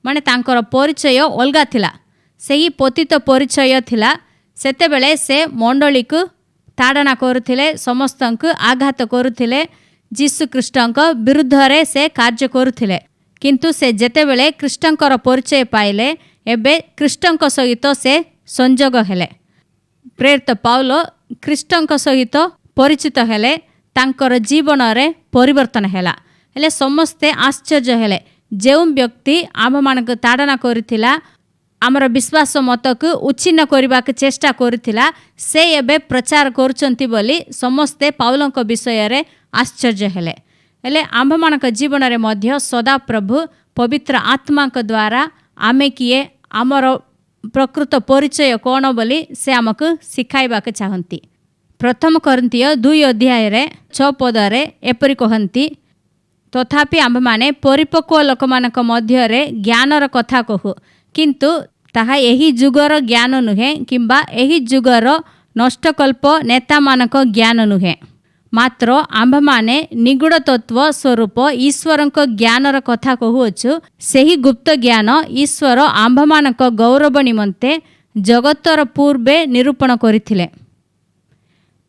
Speaker 1: माने तांकर परिचय अलगा थिला सेही पतित परिचय थिला सेतेबेले से मंडली को ताड़ना करुथिले समस्तंकु आघात करुथिले जीसु ख्रीष्टंक विरुद्ध रे से कार्य करुथिले किंतु से जेतेबेले ख्रीष्टंकर परिचय पाइले एबे ख्रीष्टंक सहित से संजोग हेले। प्रेरित पाउल ख्रीष्टंक सहित परिचित हेले तांकर जीवन रे परिवर्तन हेला हेले समस्ते आश्चर्य हेले जेउ व्यक्ति आम मानक ताड़ना करिथिला आमर विश्वास मतक उच्छिन्न करबाक चेष्टा करिथिला से एबे प्रचार करुचंती बोली समस्ते पाउलंक विषय रे आश्चर्य हेले हेले आम मानक जीवन रे मध्य सदा प्रभु पवित्र आत्मा द्वारा आमे किए आमर प्रकृत परिचय कौन बोली से आमको शिखाइबाक चाहती। प्रथम कोरिन्थियो 2 अध्याय रे 6 पद रे एपरि कहंती तथापि आम माने परिपक्व लोक मानक मध्य रे ज्ञानर कथा कहू किंतु ताहा एही जुगर ज्ञान नुहे किंबा एही जुगर नष्टकल्प नेता मानक ज्ञान नुहे मात्र आंभ माने निगूढ़ तत्व स्वरूप ईश्वरंक ज्ञानर कथा कहुअछु सेही गुप्त ज्ञान ईश्वर आंभ मानक गौरव निमंते जगतर पूर्वे निरूपण करिथिले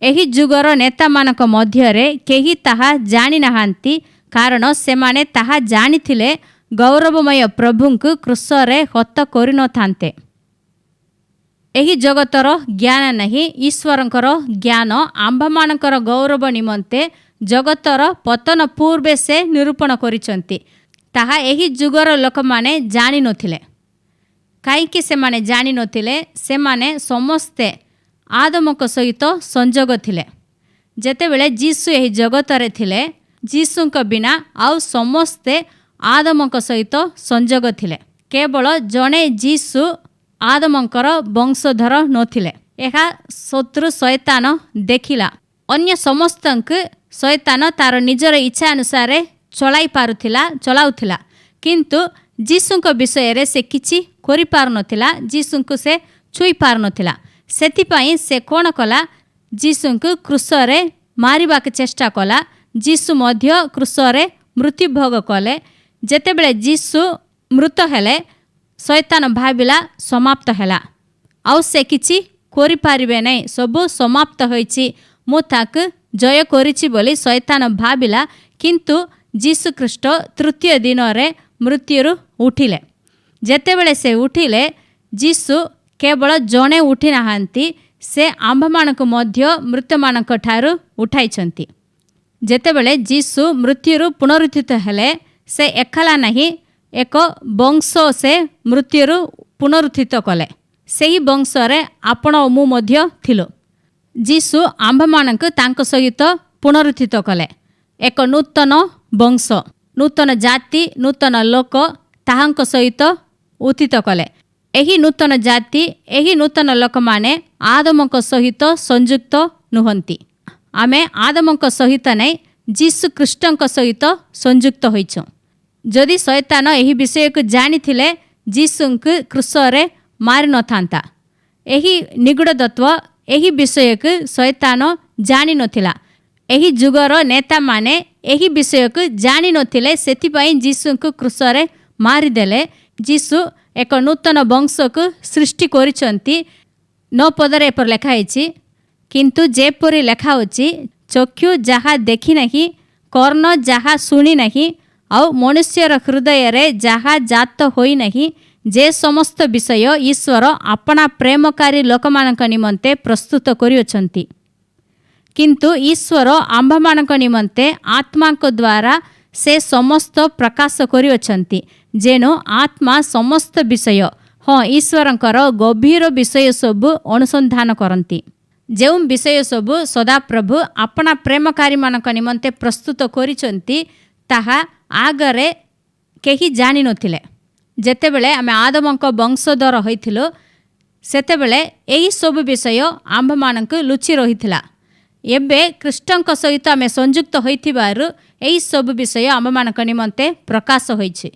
Speaker 1: एही जुगर नेता मानक मध्य रे केही ताहा जानि नाहांती कारण सेमाने ताहा जानिथिले गौरवमय प्रभुंकु क्रूसरे हत करि न थान्ते। एही जगतर ज्ञान नहीं ईश्वरंकर ज्ञान आंभमानकर गौरव निमंते जगतर पतन पूर्वे से निरूपण करिसंती ताहा एही जुगर लोक माने जानि नथिले काईकि से माने जानि नथिले से माने समस्ते आदमक सहित संजोग थिले जेतेबेले जीसु एही जगतरे थिले जीसुंक बिना आउ समस्ते आदमक सहित संजोग थिले केवल जणे जीसु आदमंकर वंशधर नथिले एहा शत्रु शैतान देखिला अन्य समस्तंक शैतान तार निजर इच्छा अनुसार चलाउथिला किंतु जीसुंक विषय रे से किछि करि पार नथिला जीसुंक से छुई पार नथिला सेथिपाई से कोन कला जीसुंक क्रूसरे मारिबाक चेष्टा कला जीसु मध्य क्रूसरे मृत्यु भोग कले जेतेबेले जीसु मृत हेले शैतान भाविला समाप्त हैला आउ से किछि करि पारिबे नै सबु समाप्त होइछि मु ताक जय करिछि बोली शैतान भाविला किंतु जीसु ख्रीष्ट तृतीय दिन रे मृत्युरु उठिले जेतेबेले से उठिले जीसु केवल जणे उठी नाहांती से आंभमानक मध्य मृतमानक ठारू उठाइछंती जेतेबेले जीसु मृत्युरु पुनरुत्थित हेले से एकला नहीं एक वंश से मृत्युरु पुनरुत्थित कले सेही वंश रे आपण मु मध्य थिलो जीसु आंभमानक तांक सहित पुनरुत्थित कले एक नूतन वंश नूतन जाति नूतन लोक ताहांक सहित उत्थित कले एही नूतन जाति एही नूतन लोक माने आदमक सहित संयुक्त नुहंती। आमे आदमक सहित नहीं जीसु ख्रीष्टक सहित संयुक्त होइछो। जदि शैतान एही विषय को जानी थिले जीसुंक क्रूसरे मारि न थांता। एही निगूढ़ तत्व एही विषय को शैतान जानी नथिला। एही जुगर नेता माने एही विषय को जानी नथिले, सेथिपाई जीसुंक क्रूसरे मारि देले। जीसु एक नूतन वंश को सृष्टि करिसंती। 9 पदरे पर लेखा है, किंतु जेपरी लेखा होची चक्षु जहा देखी नहीं, कर्ण जहा सुनी नहीं, आउ मनुष्यर हृदय रे जहा जात होई नहीं, जे समस्त विषय ईश्वर अपना प्रेमकारी लोकमानक निमंते प्रस्तुत करियोछंती। किंतु ईश्वर आंभमानक निमंते आत्मा को द्वारा से समस्त प्रकाश करियोछंती, जेनो आत्मा समस्त विषय हाँ ईश्वरंकर गभीर विषय सबु अनुसंधान करती। जो विषय सबु सदाप्रभु अपना प्रेमकारी मानक निमंते प्रस्तुत करिसंती ताहा आगरे केही जानि नथिले। जेतेबेले आमे आदमक वंशधर होइथिलो सेतेबेले एही सब विषय आंभ मानक लुचि रहिथिला। एबे ख्रीष्टक सहित आमे संयुक्त होइथिबारु एही सब विषय आंभ मानक निमंते प्रकाश होइछि।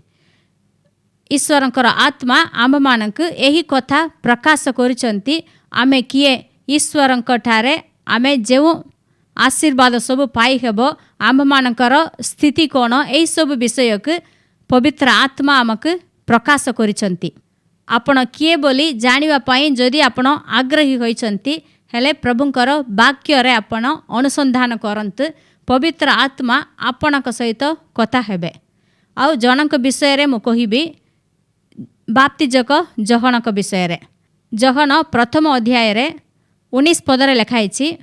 Speaker 1: ईश्वरंकर आत्मा आंभ मानक एही कथा प्रकाश करिसंती। आमे किए ईश्वरंक ठारे आमे जेउ आशीर्वाद सब पाई हेबो, आंभ मानकर स्थिति कोण, एही सब विषय को पवित्र आत्मा आमक प्रकाश करिसंती। आपण किए बोली जानिबा पई जदि आपण आग्रही होइसंती हेले प्रभुंकर वाक्य रे आपण अनुसंधान करंतु। पवित्र आत्मा आपणक सहित कथा हेबे। आउ जनक विषय रे मु कहिबी बाप्तिजक जहनक विषय रे। जहन प्रथम अध्याय रे 19 पदरे लिखाई,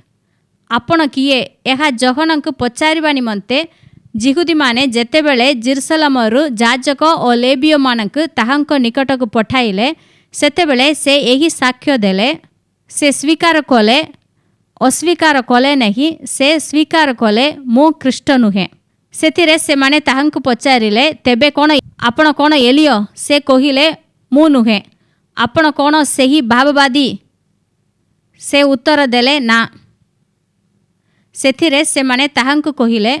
Speaker 1: आपण किए एहा जहनक पचारिबा निमंते जिहुदी माने जेतेबेले जेरुसलेमरु याजक और लेबीय मानक ताहांक निकटक पठाइले, सेतेबेले से एही साक्ष्य देले। से स्वीकार कले, अस्वीकार कले नहीं, से स्वीकार कले मु ख्रीष्ट नुहे। सेथिरे से माने ताहांक पचारिले, तेबे कोन आपण कोन एलियो? से कहिले मु नुहे। आपण कोन सेही भाववादी? से उत्तर देले ना। सेथिरे से माने ताहांक कहिले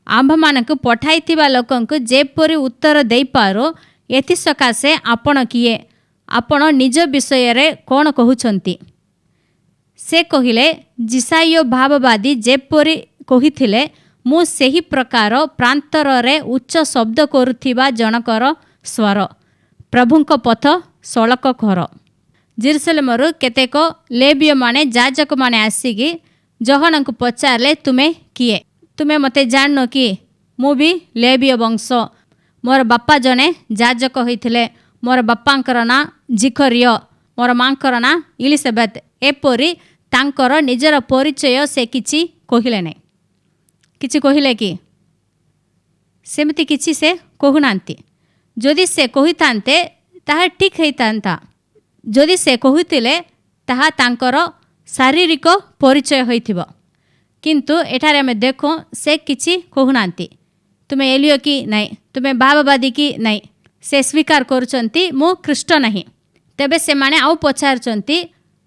Speaker 1: आंभ मानक पठाइथिबा लोकंक जेपरि उत्तर देई पारो, एथि सकाशे आपण किए? आपण निज विषय रे कोन कहउछंती? से कहिले जिसाइयो भाववादी जेपरि कहिथिले, मु सेही प्रकार प्रांतर रे उच्च शब्द करुथिबा जनकर स्वर, प्रभुंक पथ सड़क घर। जेरुसलेमरु केतेक लेबीय माने याजक माने आसिकी जहनक पचारले, तुमे किए? तुमे मते जाननो कि मु भी लेबीय वंश, मोर बापा जने याजक होइथिले, मोर बापांकर ना जिखरिय, मोर मांकर ना इलिसेबेथ। एपरि तांकर निजर परिचय से किछि कहिले नै। किछि कहिले कि? सेमति किछि से कहूनांती। जदि से कहितांते ताहा ठीक हेइतांता। जदि से कहुतिले ताहा तांकर शारीरिक परिचय होइथिबो। किंतु एठारे आमे देखो से किछि कहूनांती। तुमे एलियो कि नहीं, तुमे भाववादी कि नहीं। से स्वीकार करुचंती मु ख्रीष्ट नहीं। तेबे से माने आउ पचारचंती,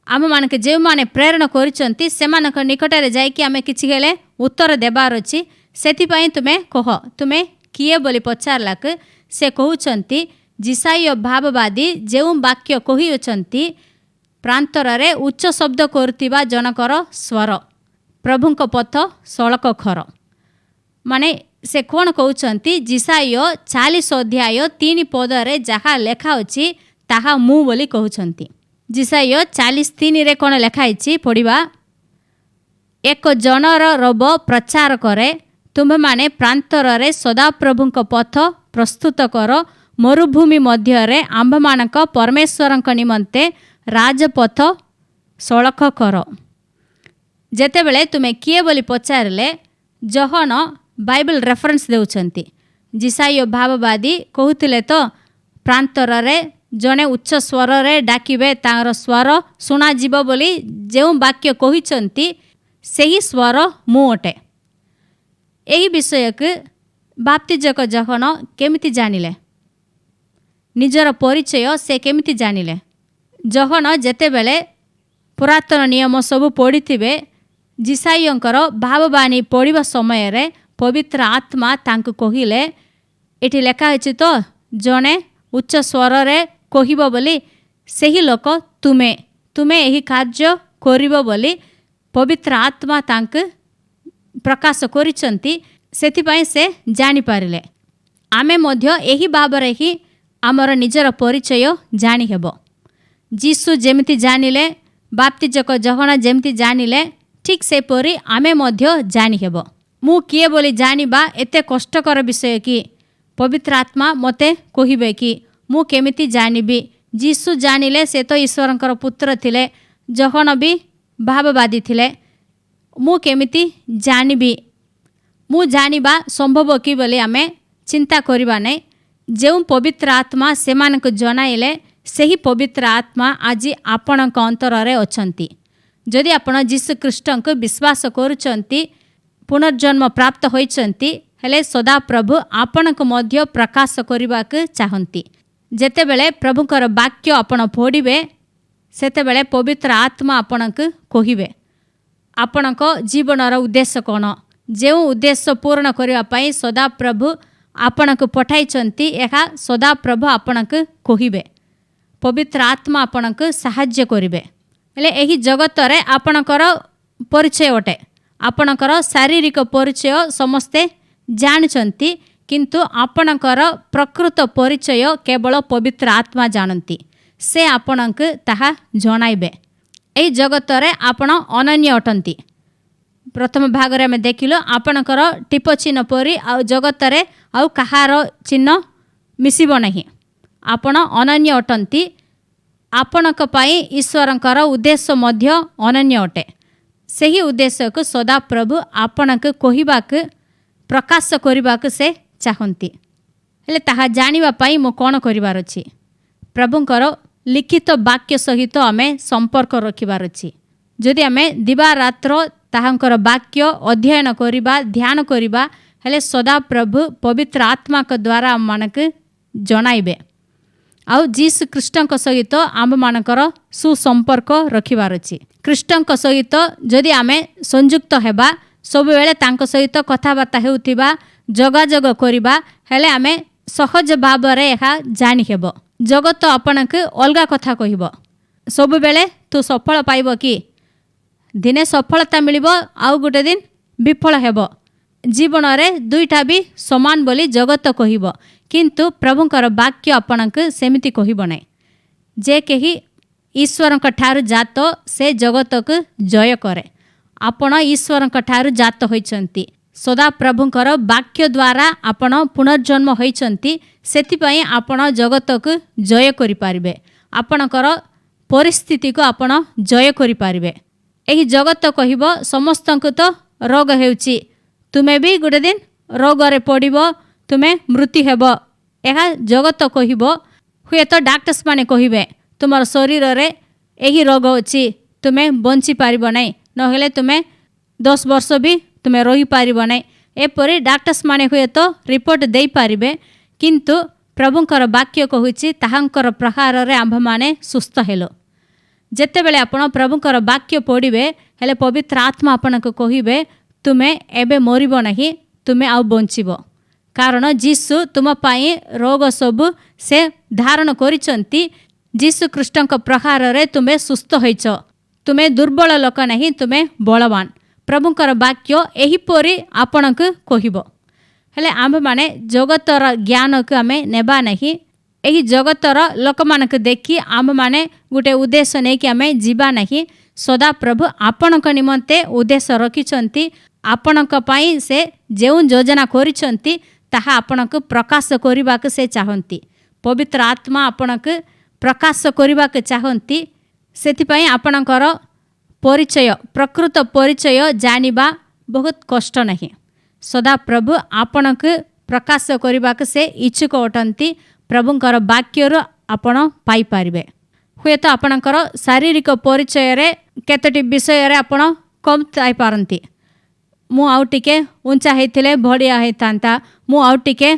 Speaker 1: आम मानके जे माने प्रेरणा करिसंती सेमानक निकटरे जाइकि आमे किछि गेले उत्तर देबार अछि। सेथिपई तुमे कह, तुमे किए बोली पचारलाक से कहउचंती जिसाइय भाववादी जेउ वाक्य कहिउचंती, प्रांतर रे उच्च शब्द करथिबा जनकर स्वर, प्रभुंक पथ सड़क घर। माने से कोन कहउचंती? जिसाइय 40 अध्याय 3 पदरे जहा लेखा अछि ताहा मु बोली कहउचंती। जिसाइय 40:3 रे कोन लेखा अछि पढिबा, एक जनर रब प्रचार करे, तुम्हे माने प्रांतर रे सदाप्रभुंक पथ प्रस्तुत कर, मरुभूमि मध्य रे आंभ मानक परमेश्वरंक निमंते राजपथ सड़क कर। जेतेबेले तुमे किए बोली पचारले जहन बाइबल रेफरेंस देउछंती। जिसाइय भाववादी कहूतिले तो प्रांतर रे जने उच्च स्वर रे डाकिबे, तार स्वर सुना जीव बोली जेउ वाक्य कहिचंती सेही स्वर मु अटे। एही विषय के बाप्तिजक जहन केमिति जानिले? निजर परिचय से केमिति जानिले? जहन जेतेबेले पुरातन नियम सब पढ़िथिबे जिसाईଙ୍କର ଭାବବାଣୀ ପଢ଼ିବା ସମୟରେ ପବିତ୍ର ଆତ୍ମା ତାଙ୍କୁ କହିଲେ, ଏଠି ଲେଖା ଅଛି ତ ଜଣେ ଉଚ୍ଚ ସ୍ୱରରେ କହିବ ବୋଲି, ସେହି ଲୋକ ତୁମେ ଏହି କାର୍ଯ୍ୟ କରିବ ବୋଲି ପବିତ୍ର ଆତ୍ମା ତାଙ୍କୁ ପ୍ରକାଶ କରିଛନ୍ତି। ସେଥିପାଇଁ ସେ ଜାଣିପାରିଲେ। ଆମେ ମଧ୍ୟ ଏହି ଭାବରେ ହିଁ ଆମର ନିଜର ପରିଚୟ ଜାଣିହେବ। ଯୀଶୁ ଯେମିତି ଜାଣିଲେ, ବାପ୍ତିଜକ ଯୋହନା ଯେମିତି ଜାଣିଲେ, ଠିକ୍ ସେପରି ଆମେ ମଧ୍ୟ ଜାଣିହେବ। ମୁଁ କିଏ ବୋଲି ଜାଣିବା ଏତେ କଷ୍ଟକର ବିଷୟ କି? ପବିତ୍ର ଆତ୍ମା ମୋତେ କହିବେ କି ମୁଁ କେମିତି ଜାଣିବି? ଯୀଶୁ ଜାଣିଲେ, ସେ ତ ଈଶ୍ୱରଙ୍କର ପୁତ୍ର ଥିଲେ, ଯୋହନା ବି ଭାବବାଦୀ ଥିଲେ। ମୁଁ କେମିତି ଜାଣିବି? ମୁଁ ଜାଣିବା ସମ୍ଭବ କି ବୋଲି ଆମେ ଚିନ୍ତା କରିବା ନାହିଁ। ଯେଉଁ ପବିତ୍ର ଆତ୍ମା ସେମାନଙ୍କୁ ଜଣାଇଲେ, ସେହି ପବିତ୍ର ଆତ୍ମା ଆଜି ଆପଣଙ୍କ ଅନ୍ତରରେ ଅଛନ୍ତି। ଯଦି ଆପଣ ଯୀଶୁଖ୍ରୀଷ୍ଟଙ୍କୁ ବିଶ୍ୱାସ କରୁଛନ୍ତି, ପୁନର୍ଜନ୍ମ ପ୍ରାପ୍ତ ହୋଇଛନ୍ତି, ହେଲେ ସଦାପ୍ରଭୁ ଆପଣଙ୍କୁ ମଧ୍ୟ ପ୍ରକାଶ କରିବାକୁ ଚାହାନ୍ତି। ଯେତେବେଳେ ପ୍ରଭୁଙ୍କର ବାକ୍ୟ ଆପଣ ପଢ଼ିବେ, ସେତେବେଳେ ପବିତ୍ର ଆତ୍ମା ଆପଣଙ୍କୁ କହିବେ ଆପଣଙ୍କ ଜୀବନର ଉଦ୍ଦେଶ୍ୟ କ'ଣ। ଯେଉଁ ଉଦ୍ଦେଶ୍ୟ ପୂରଣ କରିବା ପାଇଁ ସଦାପ୍ରଭୁ ଆପଣଙ୍କୁ ପଠାଇଛନ୍ତି, ଏହା ସଦାପ୍ରଭୁ ଆପଣଙ୍କୁ କହିବେ। ପବିତ୍ର ଆତ୍ମା ଆପଣଙ୍କୁ ସାହାଯ୍ୟ କରିବେ। ହେଲେ ଏହି ଜଗତରେ ଆପଣଙ୍କର ପରିଚୟ ଅଟେ। ଆପଣଙ୍କର ଶାରୀରିକ ପରିଚୟ ସମସ୍ତେ ଜାଣିଛନ୍ତି, କିନ୍ତୁ ଆପଣଙ୍କର ପ୍ରକୃତ ପରିଚୟ କେବଳ ପବିତ୍ର ଆତ୍ମା ଜାଣନ୍ତି। ସେ ଆପଣଙ୍କୁ ତାହା ଜଣାଇବେ। ଏହି ଜଗତରେ ଆପଣ ଅନନ୍ୟ ଅଟନ୍ତି। ପ୍ରଥମ ଭାଗରେ ଆମେ ଦେଖିଲୁ, ଆପଣଙ୍କର ଟିପ ଚିହ୍ନ ପରି ଆଉ ଜଗତରେ ଆଉ କାହାର ଚିହ୍ନ ମିଶିବ ନାହିଁ। ଆପଣ ଅନନ୍ୟ ଅଟନ୍ତି। ଆପଣଙ୍କ ପାଇଁ ଈଶ୍ୱରଙ୍କର ଉଦ୍ଦେଶ୍ୟ ମଧ୍ୟ ଅନନ୍ୟ ଅଟେ। ସେହି ଉଦ୍ଦେଶ୍ୟକୁ ସଦାପ୍ରଭୁ ଆପଣଙ୍କୁ କହିବାକୁ, ପ୍ରକାଶ କରିବାକୁ ସେ ଚାହାନ୍ତି। ହେଲେ ତାହା ଜାଣିବା ପାଇଁ ମୁଁ କ'ଣ କରିବାର ଅଛି? ପ୍ରଭୁଙ୍କର ଲିଖିତ ବାକ୍ୟ ସହିତ ଆମେ ସମ୍ପର୍କ ରଖିବାର ଅଛି। ଯଦି ଆମେ ଦିବାରାତ୍ର ତାହାଙ୍କର ବାକ୍ୟ ଅଧ୍ୟୟନ କରିବା, ଧ୍ୟାନ କରିବା, ହେଲେ ସଦାପ୍ରଭୁ ପବିତ୍ର ଆତ୍ମାଙ୍କ ଦ୍ୱାରା ଆମମାନଙ୍କୁ ଜଣାଇବେ। ଆଉ ଯୀଶୁଖ୍ରୀଷ୍ଟଙ୍କ ସହିତ ଆମମାନଙ୍କର ସୁସମ୍ପର୍କ ରଖିବାର ଅଛି। ଖ୍ରୀଷ୍ଟଙ୍କ ସହିତ ଯଦି ଆମେ ସଂଯୁକ୍ତ ହେବା, ସବୁବେଳେ ତାଙ୍କ ସହିତ କଥାବାର୍ତ୍ତା ହେଉଥିବା, ଯୋଗାଯୋଗ କରିବା, ହେଲେ ଆମେ ସହଜ ଭାବରେ ଏହା ଜାଣିହେବ। ଜଗତ ଆପଣଙ୍କୁ ଅଲଗା କଥା କହିବ। ସବୁବେଳେ ତୁ ସଫଳ ପାଇବ କି? ଦିନେ ସଫଳତା ମିଳିବ, ଆଉ ଗୋଟେ ଦିନ ବିଫଳ ହେବ। ଜୀବନରେ ଦୁଇଟା ବି ସମାନ ବୋଲି ଜଗତ କହିବ, କିନ୍ତୁ ପ୍ରଭୁଙ୍କର ବାକ୍ୟ ଆପଣଙ୍କୁ ସେମିତି କହିବ ନାହିଁ। ଯେ କେହି ଈଶ୍ୱରଙ୍କ ଠାରୁ ଜାତ, ସେ ଜଗତକୁ ଜୟ କରେ। ଆପଣ ଈଶ୍ୱରଙ୍କ ଠାରୁ ଜାତ ହୋଇଛନ୍ତି। ସଦାପ୍ରଭୁଙ୍କର ବାକ୍ୟ ଦ୍ୱାରା ଆପଣ ପୁନର୍ଜନ୍ମ ହୋଇଛନ୍ତି। ସେଥିପାଇଁ ଆପଣ ଜଗତକୁ ଜୟ କରିପାରିବେ। ଆପଣଙ୍କର ପରିସ୍ଥିତିକୁ ଆପଣ ଜୟ କରିପାରିବେ। ଏହି ଜଗତ କହିବ, ସମସ୍ତଙ୍କୁ ତ ରୋଗ ହେଉଛି, ତୁମେ ବି ଗୋଟେ ଦିନ ରୋଗରେ ପଡ଼ିବ, ତୁମେ ମୃତ୍ୟୁ ହେବ। ଏହା ଜଗତ କହିବ। ହୁଏତ ଡାକ୍ତରମାନେ କହିବେ, ତୁମର ଶରୀରରେ ଏହି ରୋଗ ଅଛି, ତୁମେ ବଞ୍ଚିପାରିବ ନାହିଁ, ନହେଲେ ତୁମେ 10 ବର୍ଷ ବି ତୁମେ ରହିପାରିବ ନାହିଁ। ଏପରି ଡାକ୍ତରମାନେ ହୁଏତ ରିପୋର୍ଟ ଦେଇପାରିବେ, କିନ୍ତୁ ପ୍ରଭୁଙ୍କର ବାକ୍ୟ କହୁଛି, ତାହାଙ୍କର ପ୍ରହାରରେ ଆମ୍ଭମାନେ ସୁସ୍ଥ ହେଲୁ। ଯେତେବେଳେ ଆପଣ ପ୍ରଭୁଙ୍କର ବାକ୍ୟ ପଢ଼ିବେ, ହେଲେ ପବିତ୍ର ଆତ୍ମା ଆପଣଙ୍କୁ କହିବେ, ତୁମେ ଏବେ ମରିବ ନାହିଁ, ତୁମେ ଆଉ ବଞ୍ଚିବ। କାରଣ ଯୀଶୁ ତୁମ ପାଇଁ ରୋଗ ସବୁ ସେ ଧାରଣ କରିଛନ୍ତି। ଯୀଶୁଖ୍ରୀଷ୍ଟଙ୍କ ପ୍ରହାରରେ ତୁମେ ସୁସ୍ଥ ହୋଇଛ। ତୁମେ ଦୁର୍ବଳ ଲୋକ ନାହିଁ, ତୁମେ ବଳବାନ। ପ୍ରଭୁଙ୍କର ବାକ୍ୟ ଏହିପରି ଆପଣଙ୍କୁ କହିବ। ହେଲେ ଆମ୍ଭେମାନେ ଜଗତର ଜ୍ଞାନକୁ ଆମେ ନେବା ନାହିଁ। ଏହି ଜଗତର ଲୋକମାନଙ୍କୁ ଦେଖି ଆମ୍ଭେମାନେ ଗୋଟେ ଉଦ୍ଦେଶ୍ୟ ନେଇକି ଆମେ ଯିବା ନାହିଁ। ସଦାପ୍ରଭୁ ଆପଣଙ୍କ ନିମନ୍ତେ ଉଦ୍ଦେଶ୍ୟ ରଖିଛନ୍ତି। ଆପଣଙ୍କ ପାଇଁ ସେ ଯେଉଁ ଯୋଜନା କରିଛନ୍ତି, ତାହା ଆପଣଙ୍କୁ ପ୍ରକାଶ କରିବାକୁ ସେ ଚାହାନ୍ତି। ପବିତ୍ର ଆତ୍ମା ଆପଣଙ୍କୁ ପ୍ରକାଶ କରିବାକୁ ଚାହାନ୍ତି। ସେଥିପାଇଁ ଆପଣଙ୍କର ପରିଚୟ, ପ୍ରକୃତ ପରିଚୟ ଜାଣିବା ବହୁତ କଷ୍ଟ ନାହିଁ। ସଦାପ୍ରଭୁ ଆପଣଙ୍କୁ ପ୍ରକାଶ କରିବାକୁ ସେ ଇଚ୍ଛୁକ ଅଟନ୍ତି। ପ୍ରଭୁଙ୍କର ବାକ୍ୟରୁ ଆପଣ ପାଇପାରିବେ। ହୁଏତ ଆପଣଙ୍କର ଶାରୀରିକ ପରିଚୟରେ କେତୋଟି ବିଷୟରେ ଆପଣ କମ୍ ଥାଇପାରନ୍ତି। ମୁଁ ଆଉ ଟିକେ ଉଞ୍ଚା ହେଇଥିଲେ ବଢ଼ିଆ ହେଇଥାନ୍ତା, ମୁଁ ଆଉ ଟିକେ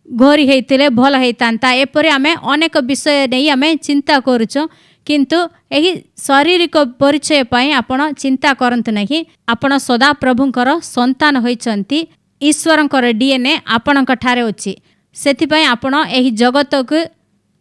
Speaker 1: ଗୋରି ହେଇଥିଲେ ଭଲ ହେଇଥାନ୍ତା। ଏପରି ଆମେ ଅନେକ ବିଷୟ ନେଇ ଆମେ ଚିନ୍ତା କରୁଛୁ, किंतु एही शारीरिक परिचय पाई आपण चिंता करंतु नहीं। आपण सदा प्रभुंकर संतान होइचंती। ईश्वरंकर डीएनए आपणक ठारे अछि। सेथिपाई आपण एही जगत को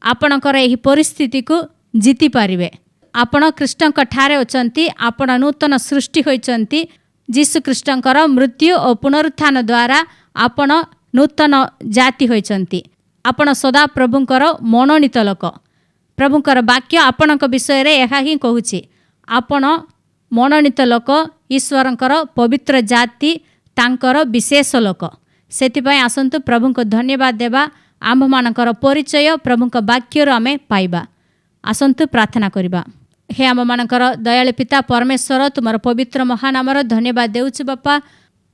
Speaker 1: आपणकर एही परिस्थिति को जीति पारिबे। आपण कृष्णक ठारे अछंती। आपण नूतन सृष्टि होइचंती। जीसु कृष्णकर मृत्यु और पुनरुत्थान द्वारा आपण नूतन जाति होइचंती। आपण सदा प्रभुंकर मनोनीत लोक। प्रभुंकर वाक्य आपणक विषय रे एहा ही कहूछि। आपण मनोनीत लोक, ईश्वरंकर पवित्र जाति, तांकर विशेष लोक। सेथिपाई आसंतु प्रभुंको धन्यवाद देबा। आम्भ मानकर परिचय प्रभुंक वाक्य आमे पाइबा। आसंतु प्रार्थना करिबा। हे आम मानकर दयालु पिता परमेश्वर, तुमर पवित्र महानामर धन्यवाद देउछु बापा।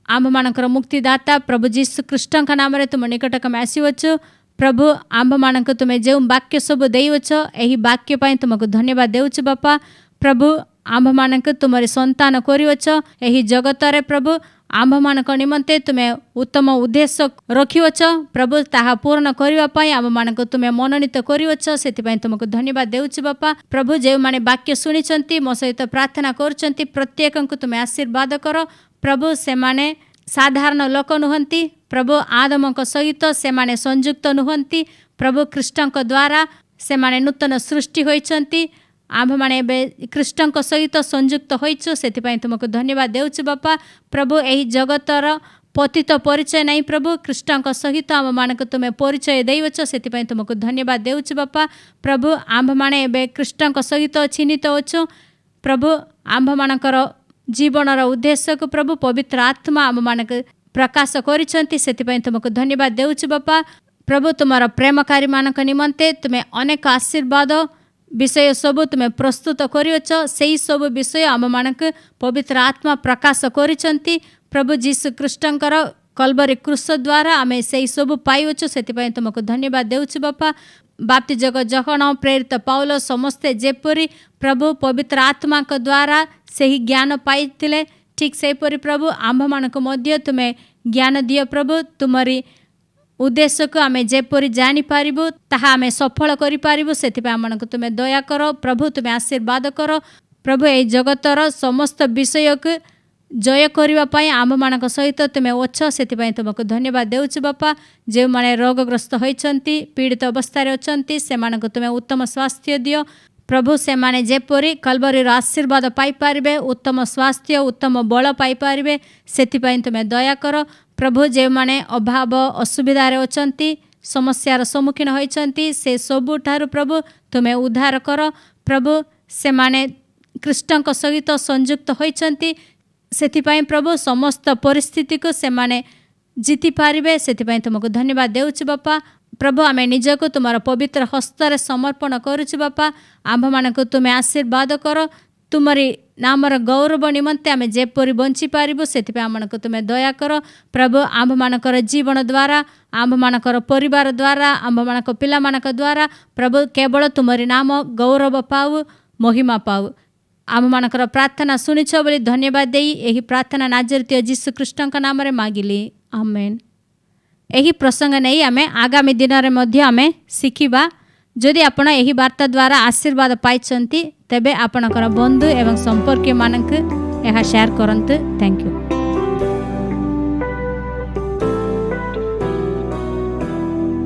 Speaker 1: आम्भ मानकर मुक्तिदाता प्रभु जीसु कृष्णक नाम तुम निकटक में आसीवछु। प्रभु आम्भ मानक तुमे जो वाक्य सब देइवछ, एही वाक्य पाई तुमको धन्यवाद देउछु बापा। प्रभु आम्भ मानक तुमरी संतान करिवछ। एही जगत रे प्रभु आम्भ मानक निमंते तुमे उत्तम उद्देश्य रखिवछ। प्रभु ताहा पूर्ण करिवा पाई आम्भ मानक तुमे मनोनीत करिवछ। सेति पाई तुमको धन्यवाद देउछु बापा। प्रभु जे माने वाक्य सुनिचंती, मो सहित प्रार्थना करचंती, प्रत्येकंकु तुमे आशीर्वाद करो। प्रभु से माने साधारण लोक नुहंती। प्रभु आदमक सहित से माने संयुक्त नुहंती। प्रभु कृष्णक द्वारा से माने नूतन सृष्टि होइचंती। आम्भ माने कृष्णक सहित संयुक्त होइछु। सेति पाई तुमको धन्यवाद देउछु बापा। प्रभु एही जगतर पतित परिचय नहीं प्रभु, कृष्णक सहित आम मानक तुमे परिचय देइवछ। सेति पाई तुमको धन्यवाद देउछु बापा। प्रभु आम्भ माने एबे कृष्णक सहित चिन्हित होछु। प्रभु आम्भ मानकर जीवनर उद्देश्य को प्रभु पवित्र आत्मा आम मानक प्रकाश करिसंती। सेति पाई तुमको धन्यवाद देउछु बापा। प्रभु तुमर प्रेमकारी मानक निमंते तुमे अनेक आशीर्वाद विषय सब तुमे प्रस्तुत करिवछ। सेही सब विषय आम मानक पवित्र आत्मा प्रकाश करिसंती। प्रभु जीसु कृष्णकर कल्वरी क्रूस द्वारा आमे सेही सब पाइवछु। सेति पाई तुमको धन्यवाद देउछु बापा। बाप्तिजक जखन प्रेरित पाउल समस्ते जेपरी प्रभु पवित्र आत्मा के द्वारा सही ज्ञान पाइथिले, ठीक सेपरी प्रभु आम्भ मानक मध्य तुमे ज्ञान दियो। प्रभु तुमरी उद्देश्य को आमे जेपरी जानी पारिबु, ताहा आमे सफल करि पारिबु। सेतिपा आमनक तुमे दया करो प्रभु, तुमे आशीर्वाद करो प्रभु। ए जगतर समस्त विषय को जय करिवा पाई आम्भ मानक सहित तुमे अछ। सेतिपाई तुमको धन्यवाद देउछु बापा। जे माने रोगग्रस्त होइचंती, पीड़ित अवस्था रे अछंती, से मानक तुमे उत्तम स्वास्थ्य दियो प्रभु। से माने जेपरी कल्वरी आशीर्वाद पाई पारिबे, उत्तम स्वास्थ्य उत्तम बल पाई पारिबे, सेतिपाई तुमे दया करो प्रभु। जे माने अभाव असुविधा रे अछंती, समस्यार सम्मुखीन होइचंती, से सबु ठारु प्रभु तुमे उद्धार करो प्रभु। से माने कृष्णक सहित संयुक्त होइचंती, सेतिपाई प्रभु समस्त परिस्थिति को से माने जीति पारिबे। सेतिपाई तुमको धन्यवाद देउछु बापा। प्रभु आमे निजको तुमार पवित्र हस्तर समर्पण करुछु बापा। आम्भ मानक तुमे आशीर्वाद करो। तुमरी नामर गौरव निमंते आमे जेपरी बंची पारिबो, सेतिपाई आमनक तुमे दया करो प्रभु। आम्भ मानकर जीवन द्वारा, आम्भ मानकर परिवार द्वारा, आम्भ मानक पिला मानक द्वारा प्रभु केवल तुमरी नाम गौरव पाऊ, महिमा पाऊ। आम मानकर प्रार्थना सुनिछ बोली धन्यवाद देई एही प्रार्थना नाजरीय जीसु कृष्णक नाम रे मागिली, आमेन। एही प्रसंग नहीं आमे आगामी दिन रे मध्य आमे शिखिबा। जदि आपण एही वार्ता द्वारा आशीर्वाद पाइछंती, तेबे आपणकर बंधु एवं संपर्क मानक एहा शेयर करंतु। Thank you.